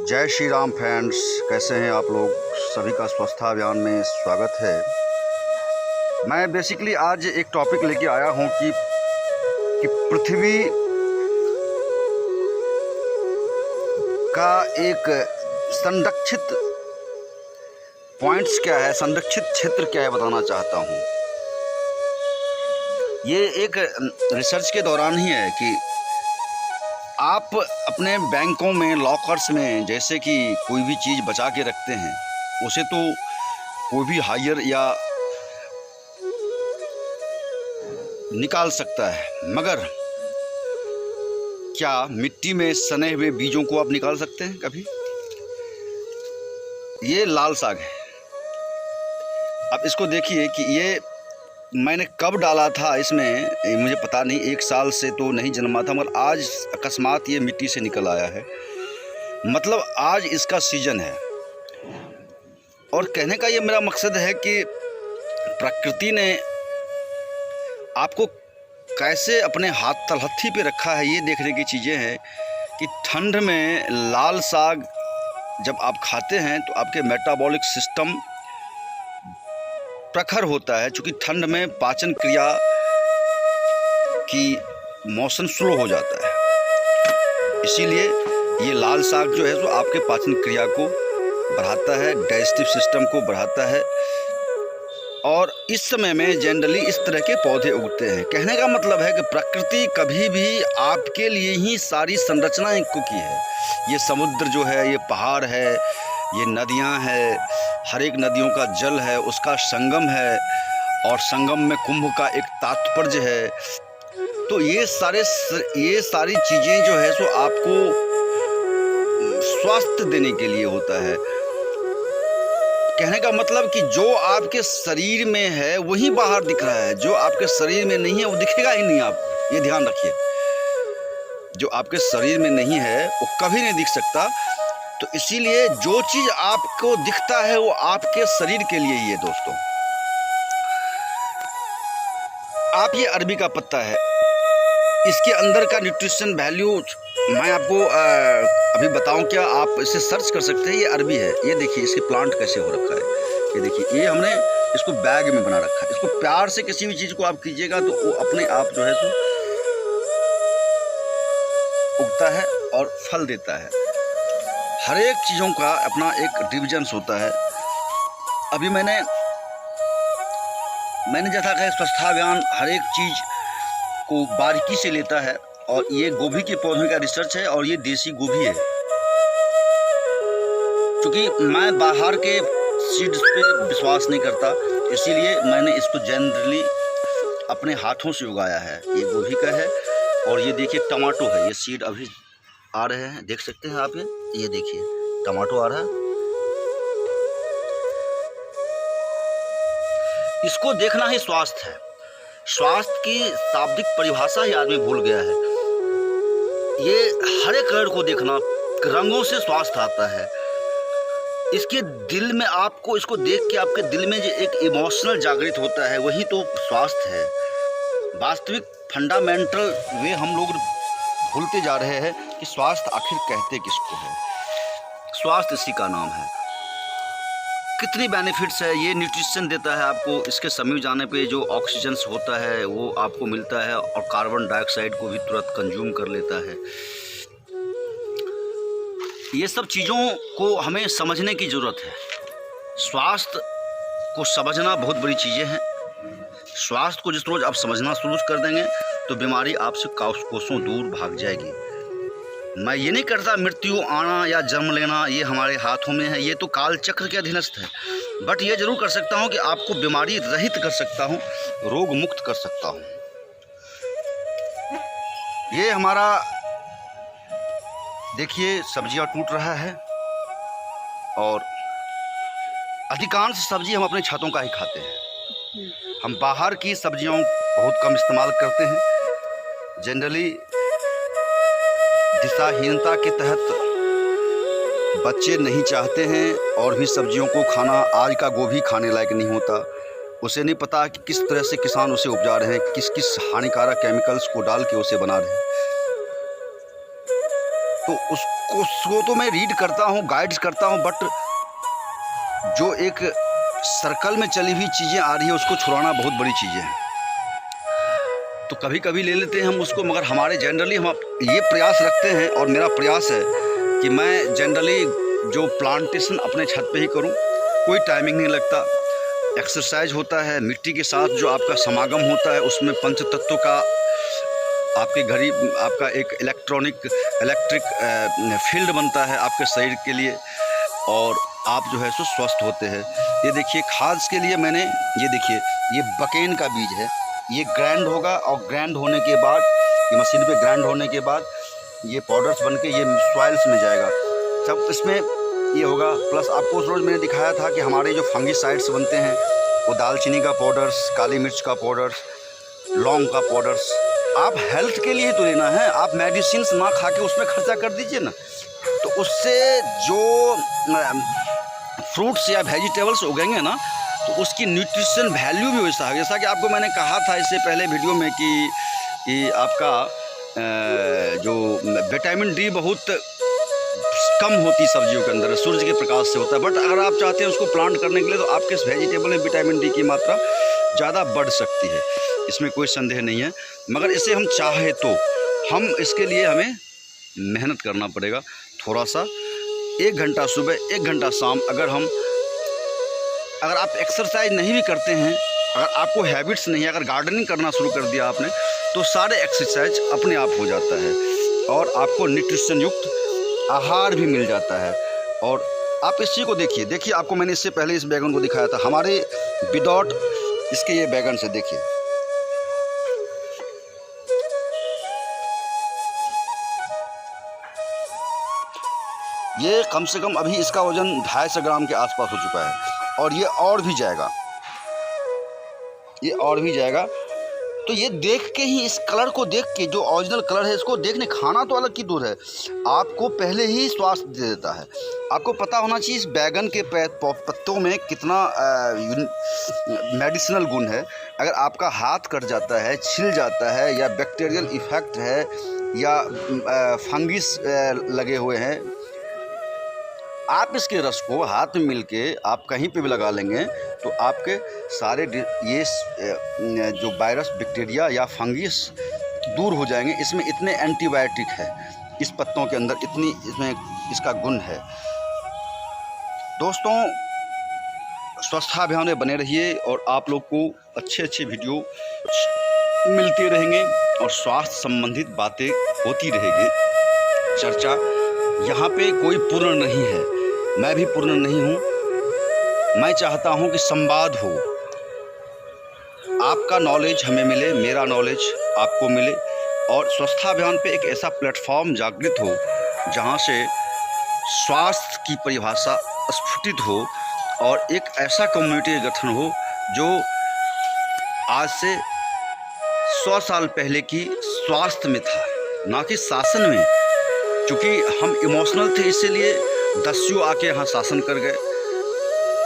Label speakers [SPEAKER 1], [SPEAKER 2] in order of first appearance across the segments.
[SPEAKER 1] जय श्री राम फ्रेंड्स, कैसे हैं आप लोग। सभी का स्वच्छता अभियान में स्वागत है। मैं बेसिकली आज एक टॉपिक लेके आया हूं कि पृथ्वी का एक संरक्षित पॉइंट्स क्या है, संरक्षित क्षेत्र क्या है, बताना चाहता हूं। ये एक रिसर्च के दौरान ही है कि आप अपने बैंकों में, लॉकर्स में जैसे कि कोई भी चीज़ बचा के रखते हैं, उसे तो कोई भी हायर या निकाल सकता है, मगर क्या मिट्टी में सने हुए बीजों को आप निकाल सकते हैं कभी? ये लाल साग है। अब इसको देखिए कि ये मैंने कब डाला था इसमें मुझे पता नहीं, 1 साल से तो नहीं जन्मा था, मगर आज अकस्मात ये मिट्टी से निकल आया है। मतलब आज इसका सीजन है। और कहने का ये मेरा मकसद है कि प्रकृति ने आपको कैसे अपने हाथ तलहथी पे रखा है, ये देखने की चीज़ें हैं कि ठंड में लाल साग जब आप खाते हैं तो आपके मेटाबॉलिक सिस्टम प्रखर होता है, क्योंकि ठंड में पाचन क्रिया की मोशन स्लो हो जाता है। इसीलिए ये लाल साग जो है तो आपके पाचन क्रिया को बढ़ाता है, डाइजेस्टिव सिस्टम को बढ़ाता है। और इस समय में जनरली इस तरह के पौधे उगते हैं। कहने का मतलब है कि प्रकृति कभी भी आपके लिए ही सारी संरचनाएं को की है। ये समुद्र जो है, ये पहाड़ है, ये नदियां हैं, हर एक नदियों का जल है, उसका संगम है, और संगम में कुंभ का एक तात्पर्य है। तो ये सारी चीज़ें जो है सो आपको स्वास्थ्य देने के लिए होता है। कहने का मतलब कि जो आपके शरीर में है वही बाहर दिख रहा है, जो आपके शरीर में नहीं है वो दिखेगा ही नहीं। आप ये ध्यान रखिए, जो आपके शरीर में नहीं है वो कभी नहीं दिख सकता। तो इसीलिए जो चीज़ आपको दिखता है वो आपके शरीर के लिए ही है। दोस्तों, आप ये अरबी का पत्ता है, इसके अंदर का न्यूट्रिशन वैल्यू मैं आपको अभी बताऊं क्या, आप इसे सर्च कर सकते हैं। ये अरबी है, ये देखिए इसके प्लांट कैसे हो रखा है। ये देखिए, ये हमने इसको बैग में बना रखा है। इसको प्यार से किसी भी चीज़ को आप कीजिएगा तो वो अपने आप जो है सो उगता है और फल देता है। हर एक चीज़ों का अपना एक डिविजन्स होता है। अभी मैंने जैसा कहा, स्वच्छता अभियान हर एक चीज़ को बारीकी से लेता है। और ये गोभी के पौधों का रिसर्च है, और ये देसी गोभी है। क्योंकि मैं बाहर के सीड्स पे विश्वास नहीं करता, इसीलिए मैंने इसको जनरली अपने हाथों से उगाया है। ये गोभी का है, और ये देखिए टमाटो है। ये सीड अभी आ रहे हैं, देख सकते हैं आप। ये देखिए टमाटो आ रहा है। इसको देखना ही स्वास्थ्य है। स्वास्थ्य की शाब्दिक परिभाषा ही आदमी भूल गया है। ये हरे कलर को देखना, रंगों से स्वास्थ्य आता है। इसके दिल में आपको, इसको देख के आपके दिल में जो एक इमोशनल जागृत होता है, वही तो स्वास्थ्य है। वास्तविक फंडामेंटल वे हम लोग भूलते जा रहे हैं कि स्वास्थ्य आखिर कहते किसको है। स्वास्थ्य इसी का नाम है। कितनी बेनिफिट्स है, ये न्यूट्रिशन देता है आपको। इसके समीप जाने पे जो ऑक्सीजन होता है वो आपको मिलता है, और कार्बन डाइऑक्साइड को भी तुरंत कंज्यूम कर लेता है। ये सब चीज़ों को हमें समझने की ज़रूरत है। स्वास्थ्य को समझना बहुत बड़ी चीज़ें हैं। स्वास्थ्य को जिस रोज़ आप समझना शुरू कर देंगे तो बीमारी आपसे कोसों दूर भाग जाएगी। मैं ये नहीं करता मृत्यु आना या जन्म लेना ये हमारे हाथों में है, ये तो काल चक्र के अधीनस्थ है। बट ये जरूर कर सकता हूँ कि आपको बीमारी रहित कर सकता हूँ, रोग मुक्त कर सकता हूँ। ये हमारा देखिए सब्जियां टूट रहा है, और अधिकांश सब्जी हम अपने छतों का ही खाते हैं। हम बाहर की सब्जियों बहुत कम इस्तेमाल करते हैं। जनरली दिशाहीनता के तहत बच्चे नहीं चाहते हैं और भी सब्जियों को खाना। आज का गोभी खाने लायक नहीं होता। उसे नहीं पता कि किस तरह से किसान उसे उपजा रहे हैं, किस किस हानिकारक केमिकल्स को डाल के उसे बना रहे हैं। तो उसको तो मैं रीड करता हूँ, गाइड्स करता हूँ, बट जो एक सर्कल में चली हुई चीज़ें आ रही है उसको छुड़ाना बहुत बड़ी चीज़ें हैं। तो कभी कभी ले लेते हैं हम उसको, मगर हमारे जनरली हम ये प्रयास रखते हैं, और मेरा प्रयास है कि मैं जनरली जो प्लांटेशन अपने छत पे ही करूं। कोई टाइमिंग नहीं लगता, एक्सरसाइज होता है, मिट्टी के साथ जो आपका समागम होता है उसमें पंच तत्वों का आपके घर ही आपका एक इलेक्ट्रिक फील्ड बनता है आपके शरीर के लिए, और आप जो है सो स्वस्थ होते हैं। ये देखिए खाद के लिए मैंने, ये देखिए ये बकेन का बीज है, ये ग्राइंड होगा, और ग्राइंड होने के बाद ये मशीन पे ग्राइंड होने के बाद ये पाउडर्स बन के ये सॉइल्स में जाएगा, सब इसमें ये होगा। प्लस आपको उस रोज़ मैंने दिखाया था कि हमारे जो फंगिसाइड्स बनते हैं वो दालचीनी का पाउडर्स, काली मिर्च का पाउडर्स, लौंग का पाउडर्स, आप हेल्थ के लिए तो लेना है, आप मेडिसिन ना खा के उसमें खर्चा कर दीजिए ना, तो उससे जो फ्रूट्स या वेजिटेबल्स उगेंगे ना तो उसकी न्यूट्रिशन वैल्यू भी वैसा है। जैसा कि आपको मैंने कहा था इससे पहले वीडियो में कि आपका जो विटामिन डी बहुत कम होती सब्जियों के अंदर, सूरज के प्रकाश से होता है, बट अगर आप चाहते हैं उसको प्लांट करने के लिए तो आपके इस वेजिटेबल में विटामिन डी की मात्रा ज़्यादा बढ़ सकती है, इसमें कोई संदेह नहीं है। मगर इसे हम चाहे तो हम इसके लिए हमें मेहनत करना पड़ेगा थोड़ा सा, 1 घंटा सुबह 1 घंटा शाम। अगर आप एक्सरसाइज नहीं भी करते हैं, अगर आपको हैबिट्स नहीं है, अगर गार्डनिंग करना शुरू कर दिया आपने तो सारे एक्सरसाइज अपने आप हो जाता है और आपको न्यूट्रिशन युक्त आहार भी मिल जाता है। और आप इस चीज़ को देखिए आपको मैंने इससे पहले इस बैगन को दिखाया था, हमारे विदाउट इसके ये बैगन से देखिए, ये कम से कम अभी इसका वज़न 250 ग्राम के आसपास हो चुका है, और ये और भी जाएगा, ये और भी जाएगा। तो ये देख के ही, इस कलर को देख के, जो ओरिजिनल कलर है इसको देखने, खाना तो अलग की दूर है, आपको पहले ही स्वास्थ्य दे देता है। आपको पता होना चाहिए इस बैगन के पत्तों में कितना मेडिसिनल गुण है। अगर आपका हाथ कट जाता है, छिल जाता है, या बैक्टीरियल इफेक्ट है, या फंगिस लगे हुए हैं, आप इसके रस को हाथ में मिलके आप कहीं पे भी लगा लेंगे तो आपके सारे ये जो वायरस, बैक्टीरिया या फंगिस दूर हो जाएंगे। इसमें इतने एंटीबायोटिक है इस पत्तों के अंदर, इतनी इसमें इसका गुण है। दोस्तों, स्वच्छता अभियान में बने रहिए और आप लोग को अच्छे वीडियो मिलते रहेंगे और स्वास्थ्य संबंधित बातें होती रहेगी। चर्चा यहाँ पे कोई पूर्ण नहीं है, मैं भी पूर्ण नहीं हूँ। मैं चाहता हूँ कि संवाद हो, आपका नॉलेज हमें मिले, मेरा नॉलेज आपको मिले, और स्वच्छता अभियान पे एक ऐसा प्लेटफॉर्म जागृत हो जहाँ से स्वास्थ्य की परिभाषा स्फुटित हो, और एक ऐसा कम्युनिटी गठन हो जो आज से 100 साल पहले की स्वास्थ्य में था, ना कि शासन में। क्योंकि हम इमोशनल थे, इसलिए दस्यु आके यहाँ शासन कर गए,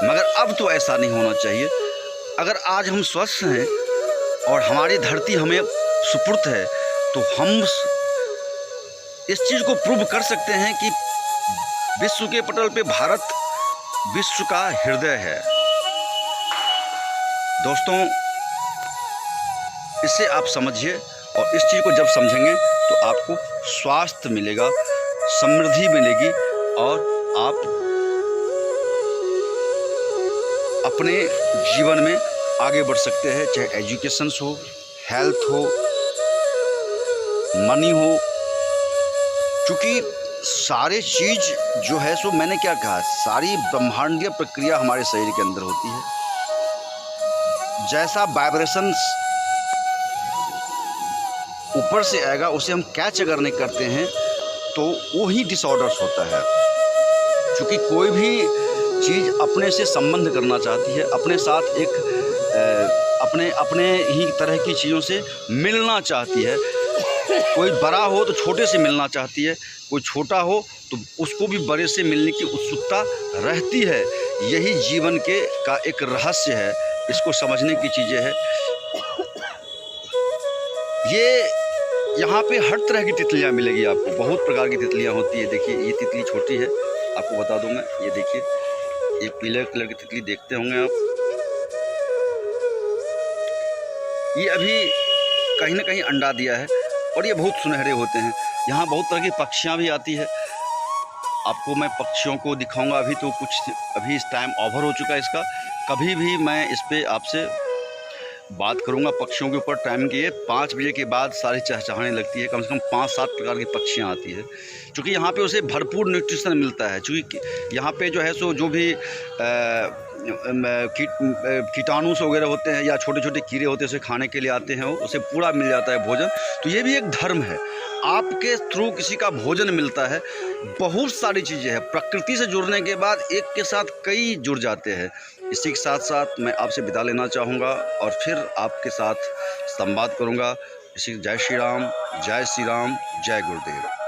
[SPEAKER 1] मगर अब तो ऐसा नहीं होना चाहिए। अगर आज हम स्वस्थ हैं और हमारी धरती हमें सुपुर्द है तो हम इस चीज़ को प्रूव कर सकते हैं कि विश्व के पटल पे भारत विश्व का हृदय है। दोस्तों, इसे आप समझिए, और इस चीज़ को जब समझेंगे तो आपको स्वास्थ्य मिलेगा, समृद्धि मिलेगी, और आप अपने जीवन में आगे बढ़ सकते हैं, चाहे एजुकेशन हो, हेल्थ हो, मनी हो। क्योंकि सारे चीज़ जो है सो मैंने क्या कहा, सारी ब्रह्मांडीय प्रक्रिया हमारे शरीर के अंदर होती है। जैसा वाइब्रेशंस ऊपर से आएगा उसे हम कैच अगर नहीं करते हैं तो वो ही डिसऑर्डर्स होता है। क्योंकि कोई भी चीज़ अपने से संबंध करना चाहती है, अपने साथ एक अपने ही तरह की चीज़ों से मिलना चाहती है। कोई बड़ा हो तो छोटे से मिलना चाहती है, कोई छोटा हो तो उसको भी बड़े से मिलने की उत्सुकता रहती है। यही जीवन का एक रहस्य है, इसको समझने की चीज़ें है। यहाँ पे हर तरह की तितलियाँ मिलेगी आपको, बहुत प्रकार की तितलियाँ होती है। देखिए ये तितली छोटी है, आपको बता दूँ मैं, ये देखिए, ये पीले कलर की तितली देखते होंगे आप। ये अभी कहीं ना कहीं अंडा दिया है और ये बहुत सुनहरे होते हैं। यहाँ बहुत तरह की पक्षियाँ भी आती है, आपको मैं पक्षियों को दिखाऊंगा। अभी तो कुछ, अभी इस टाइम ओवर हो चुका है इसका, कभी भी मैं इस पर आपसे बात करूंगा पक्षियों के ऊपर। टाइम की 5 बजे के बाद सारी चहचहाने लगती है, कम से कम 5-7 प्रकार की पक्षियाँ आती है, क्योंकि यहाँ पे उसे भरपूर न्यूट्रिशन मिलता है। क्योंकि यहाँ पे जो है सो जो भी कीटाणु वगैरह होते हैं या छोटे छोटे कीड़े होते हैं, उसे खाने के लिए आते हैं, उसे पूरा मिल जाता है भोजन। तो ये भी एक धर्म है, आपके थ्रू किसी का भोजन मिलता है। बहुत सारी चीज़ें हैं, प्रकृति से जुड़ने के बाद एक के साथ कई जुड़ जाते हैं। इसी के साथ साथ मैं आपसे विदा लेना चाहूँगा और फिर आपके साथ संवाद करूँगा। इसी जय श्री राम, जय श्री राम, जय गुरुदेव।